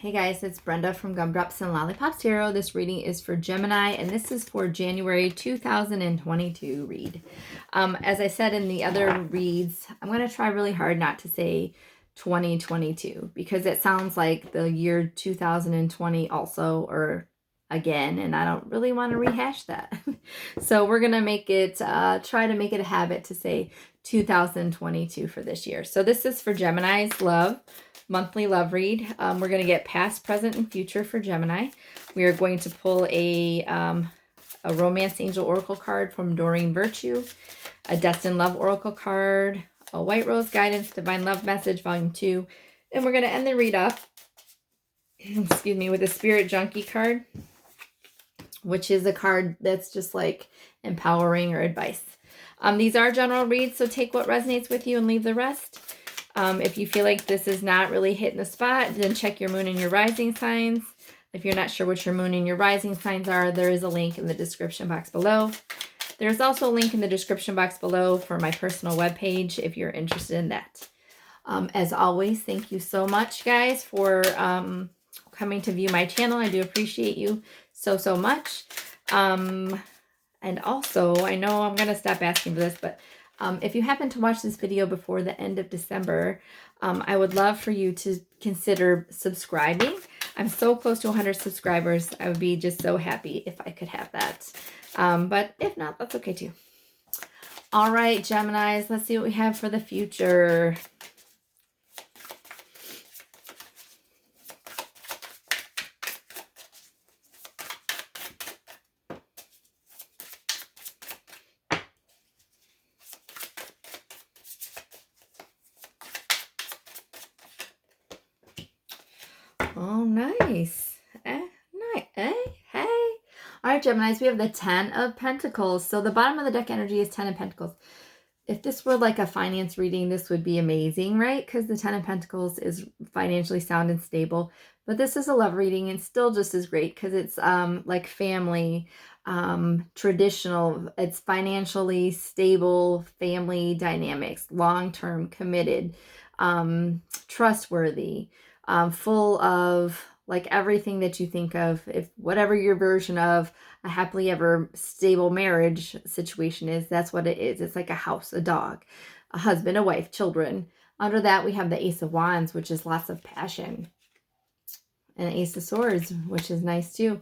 Hey guys, it's Brenda from Gumdrops and Lollipops Tarot. This reading is for Gemini, and this is for January 2022 read. As I said in the other reads, I'm going to try really hard not to say 2022 because it sounds like the year 2020 also, or again, and I don't really want to rehash that. So we're going to make it, try to make it a habit to say 2022 for this year. So this is for Gemini's monthly love read. We're going to get past, present, and future for Gemini. We are going to pull a Romance Angel Oracle card from Doreen Virtue, a Destined Love Oracle card, a White Rose Guidance, Divine Love Message, Volume 2, and we're going to end the read off, excuse me, with a Spirit Junkie card, which is a card that's just like empowering or advice. These are general reads, so take what resonates with you and leave the rest. If you feel like this is not really hitting the spot, then check your moon and your rising signs. If you're not sure what your moon and your rising signs are, there is a link in the description box below. There's also a link in the description box below for my personal webpage if you're interested in that. As always, thank you so much, guys, for coming to view my channel. I do appreciate you so much. And also, I know I'm going to stop asking for this, but if you happen to watch this video before the end of December, I would love for you to consider subscribing. I'm so close to 100 subscribers. I would be just so happy if I could have that. But if not, that's okay too. All right, Geminis, let's see what we have for the future. Oh, nice. Nice. Hey. All right, Geminis, we have the 10 of Pentacles. So the bottom of the deck energy is 10 of Pentacles. If this were like a finance reading, this would be amazing, right? Because the 10 of Pentacles is financially sound and stable. But this is a love reading and still just as great because it's like family, traditional. It's financially stable family dynamics, long-term, committed, trustworthy. Full of like everything that you think of, if whatever your version of a happily ever stable marriage situation is, that's what it is. It's like a house, a dog, a husband, a wife, children. Under that, we have the Ace of Wands, which is lots of passion, and Ace of Swords, which is nice too.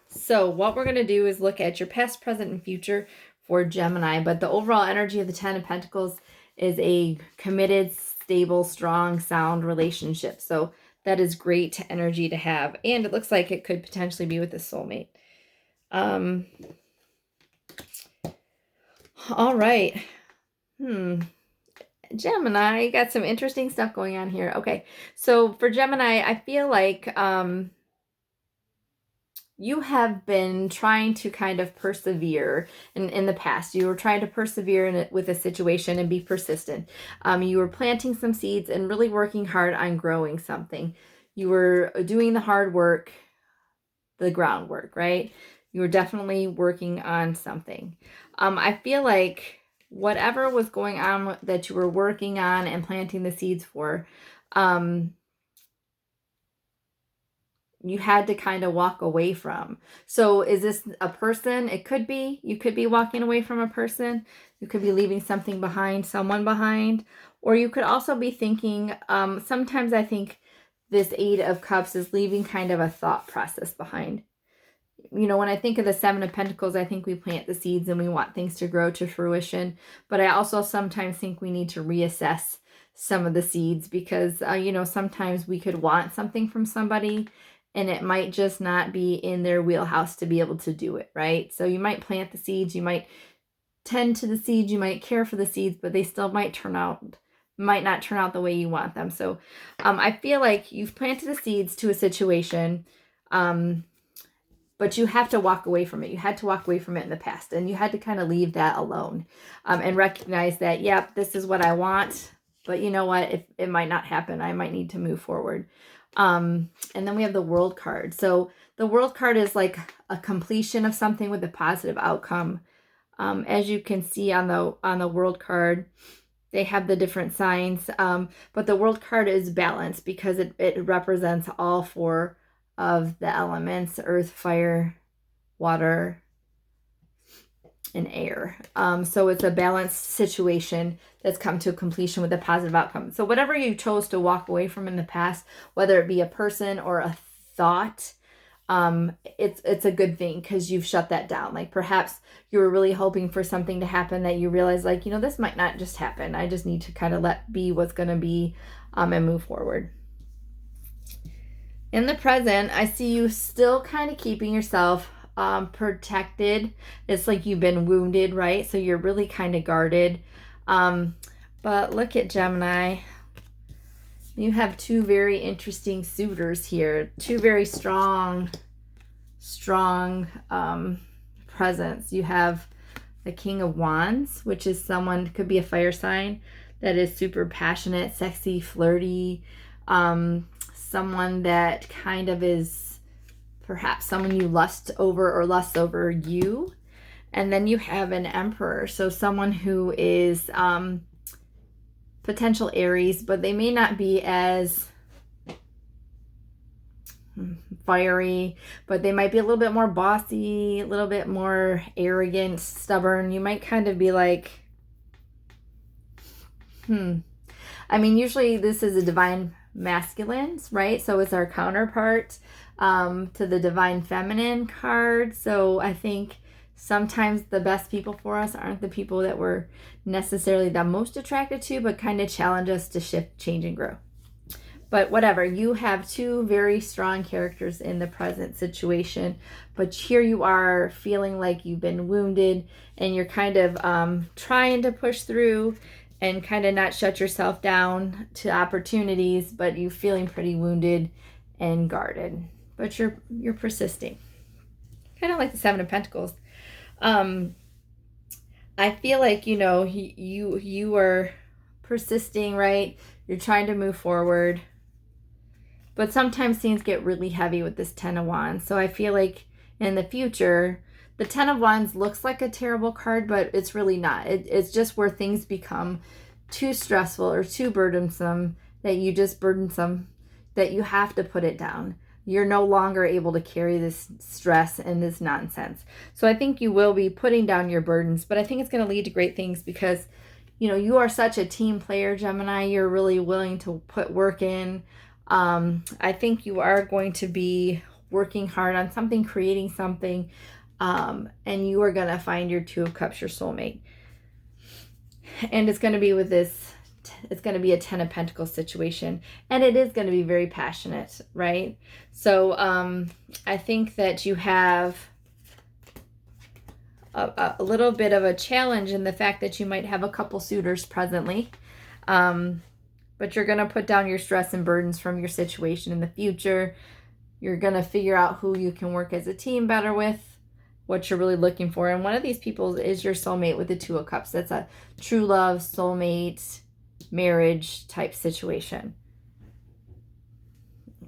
So what we're going to do is look at your past, present, and future for Gemini, but the overall energy of the 10 of Pentacles is a committed, stable, strong, sound relationship. So that is great energy to have. And it looks like it could potentially be with a soulmate. All right. Gemini, got some interesting stuff going on here. Okay. So for Gemini, I feel like you have been trying to kind of persevere in the past. You were trying to persevere with a situation and be persistent. You were planting some seeds and really working hard on growing something. You were doing the hard work, the groundwork, right? You were definitely working on something. I feel like whatever was going on that you were working on and planting the seeds for, you had to kind of walk away from. So is this a person? It could be. You could be walking away from a person. You could be leaving something behind, someone behind. Or you could also be thinking, sometimes I think this 8 of Cups is leaving kind of a thought process behind. You know, when I think of the 7 of Pentacles, I think we plant the seeds and we want things to grow to fruition. But I also sometimes think we need to reassess some of the seeds because, you know, sometimes we could want something from somebody and it might just not be in their wheelhouse to be able to do it, right? So you might plant the seeds, you might tend to the seeds, you might care for the seeds, but they still might not turn out the way you want them. So I feel like you've planted the seeds to a situation, but you have to walk away from it. You had to walk away from it in the past, and you had to kind of leave that alone and recognize that, yep, this is what I want, but you know what? It might not happen. I might need to move forward. And then we have the World card. So the World card is like a completion of something with a positive outcome. As you can see on the World card, they have the different signs. But the World card is balance because it represents all 4 of the elements: earth, fire, water, and air. So it's a balanced situation that's come to completion with a positive outcome. So whatever you chose to walk away from in the past, whether it be a person or a thought, it's a good thing because you've shut that down. Like perhaps you were really hoping for something to happen that you realize, like, this might not just happen. I just need to kind of let be what's going to be, and move forward. In the present, I see you still kind of keeping yourself protected. It's like you've been wounded, right? So you're really kind of guarded. But look at Gemini. You have 2 very interesting suitors here. 2 very strong presence. You have the King of Wands, which is someone, could be a fire sign, that is super passionate, sexy, flirty. Someone that kind of is perhaps someone you lust over or lusts over you. And then you have an Emperor. So someone who is potential Aries, but they may not be as fiery, but they might be a little bit more bossy, a little bit more arrogant, stubborn. You might kind of be like, I mean, usually this is a divine masculine, right? So it's our counterpart to the divine feminine card. So I think sometimes the best people for us aren't the people that we're necessarily the most attracted to, but kind of challenge us to shift, change, and grow. But whatever, you have 2 very strong characters in the present situation, but here you are feeling like you've been wounded and you're kind of trying to push through and kind of not shut yourself down to opportunities, but you're feeling pretty wounded and guarded, but you're persisting. Kind of like the 7 of Pentacles. I feel like, you are persisting, right? You're trying to move forward. But sometimes things get really heavy with this 10 of Wands. So I feel like in the future, the 10 of Wands looks like a terrible card, but it's really not. It's just where things become too stressful or too burdensome that you have to put it down. You're no longer able to carry this stress and this nonsense. So I think you will be putting down your burdens, but I think it's going to lead to great things because, you are such a team player, Gemini. You're really willing to put work in. I think you are going to be working hard on something, creating something, and you are going to find your 2 of Cups, your soulmate. And it's going to be with this, it's going to be a 10 of Pentacles situation, and it is going to be very passionate, right? So I think that you have a little bit of a challenge in the fact that you might have a couple suitors presently, but you're going to put down your stress and burdens from your situation in the future. You're going to figure out who you can work as a team better with, what you're really looking for. And one of these people is your soulmate with the 2 of Cups. That's a true love, soulmate, marriage type situation.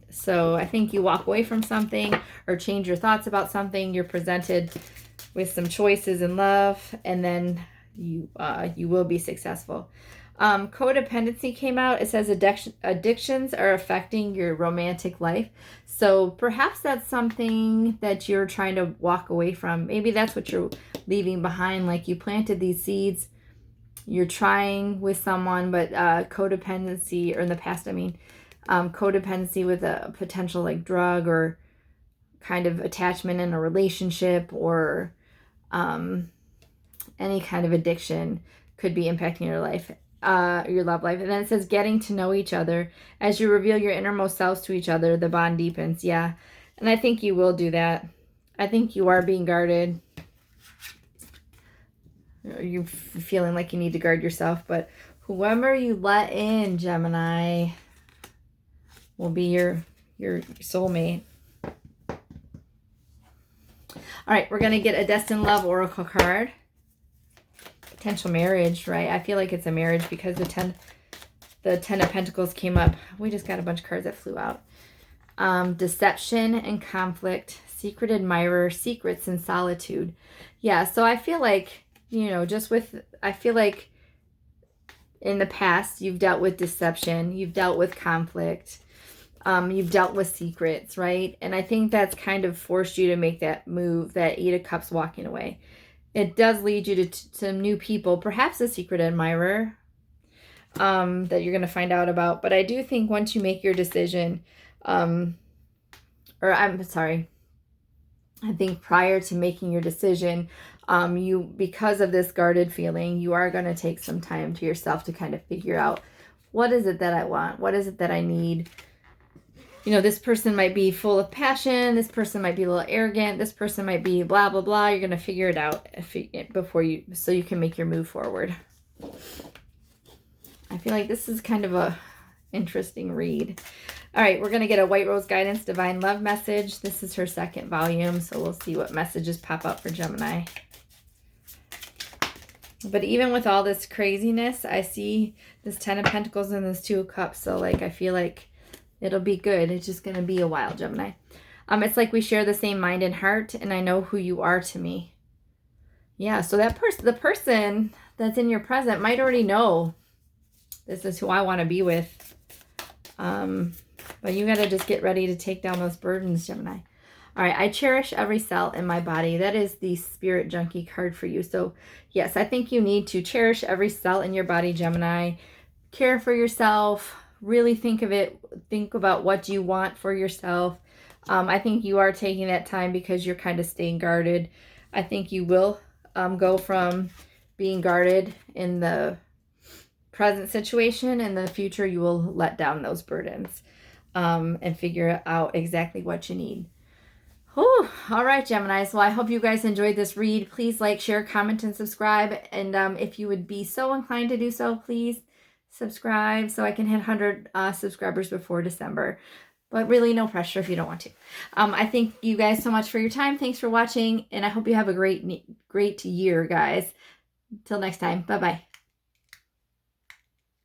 So I think you walk away from something or change your thoughts about something. You're presented with some choices in love, and then you will be successful. Codependency came out. It says addictions are affecting your romantic life. So perhaps that's something that you're trying to walk away from. Maybe that's what you're leaving behind. Like you planted these seeds, you're trying with someone, but codependency, or in the past, codependency with a potential like drug or kind of attachment in a relationship, or any kind of addiction could be impacting your life. Your love life. And then it says getting to know each other. As you reveal your innermost selves to each other, the bond deepens. Yeah. And I think you will do that. I think you are being guarded. You're feeling like you need to guard yourself, but whoever you let in, Gemini, will be your soulmate. All right, we're going to get a Destined Love Oracle card. Potential marriage, right? I feel like it's a marriage because the 10 of Pentacles came up. We just got a bunch of cards that flew out. Deception and conflict, secret admirer, secrets and solitude. Yeah, so I feel like, I feel like in the past, you've dealt with deception, you've dealt with conflict, you've dealt with secrets, right? And I think that's kind of forced you to make that move, that 8 of Cups walking away. It does lead you to some new people, perhaps a secret admirer that you're going to find out about. But I do think once you make your decision, I think prior to making your decision, because of this guarded feeling, you are going to take some time to yourself to kind of figure out, what is it that I want? What is it that I need? You know, this person might be full of passion. This person might be a little arrogant. This person might be blah, blah, blah. You're going to figure it out so you can make your move forward. I feel like this is kind of a interesting read. All right, we're going to get a White Rose Guidance Divine Love message. This is her second volume, so we'll see what messages pop up for Gemini. But even with all this craziness, I see this 10 of Pentacles and this 2 of Cups. So, like, I feel like it'll be good. It's just going to be a while, Gemini. It's like we share the same mind and heart, and I know who you are to me. Yeah, so the person that's in your present might already know this is who I want to be with. But you got to just get ready to take down those burdens, Gemini. All right, I cherish every cell in my body. That is the Spirit Junkie card for you. So, yes, I think you need to cherish every cell in your body, Gemini. Care for yourself. Really think of it. Think about what you want for yourself. I think you are taking that time because you're kind of staying guarded. I think you will go from being guarded in the present situation. In the future, you will let down those burdens and figure out exactly what you need. Whew. All right, Geminis. Well, I hope you guys enjoyed this read. Please like, share, comment, and subscribe. And if you would be so inclined to do so, please subscribe so I can hit 100 subscribers before December. But really, no pressure if you don't want to. I thank you guys so much for your time. Thanks for watching, and I hope you have a great year, guys. Until next time. Bye-bye.